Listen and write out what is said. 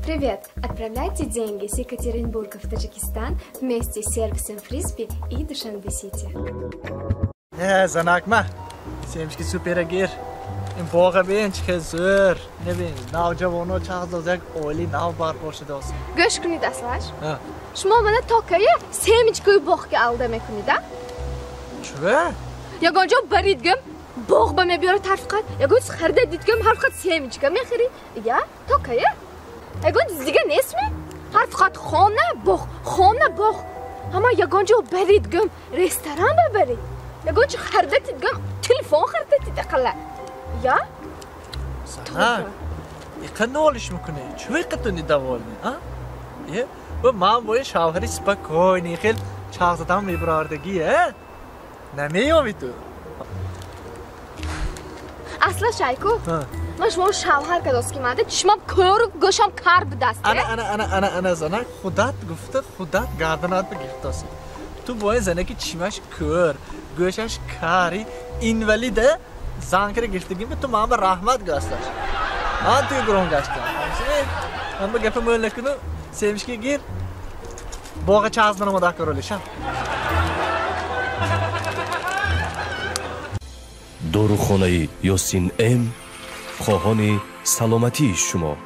Привет! Отправляйте деньги с Екатеринбурга в Таджикистан вместе с сервисом Фрисби и Душанбе-Сити. Занакма, семечки суперагир. این باغ بین چه زور نبین نوجوانا چقدر عالی نو برپاشته است. Go'sh kunid aslash. Shmo mana tokaya semechkoy bog'ga alda mekunida. Chva? Yagonjo baridgam bog' ba mebiyor tarfqat. Yagonj xarda ditgam harfqat semechka mexiri. Ya tokaya. Yagonj ziga nesmi? Harfqat xona bog'. Ama yagonjo baridgam restoran ba barid. Yagonj xarda ditgam telefon xarda ditaqalla. Ya? Sana. Ne oluş mümkün? Çöy katını davalni, ha? Ye, bu mam boyu şavhari spokojni, xel çağzadan mibrardagi, ha? Ne meyovi tu? Asla shayku. من شما شوهر که دوست کیمده چشمم کور گوشم کار بدسته. انا زنه خودت گفته خودت گردنات بگیرد است. تو باید زنه که چشمش کور گوشش کاری اینولیده زانکره گرفتگی به تو ما به رحمت گستاش. آن توی گرون گشتم. من با گپ مول نکنم سیمشکی گیر باغ چازدن مدا کرولشم. داروخانه یاسین ام خواهان سلامتی شما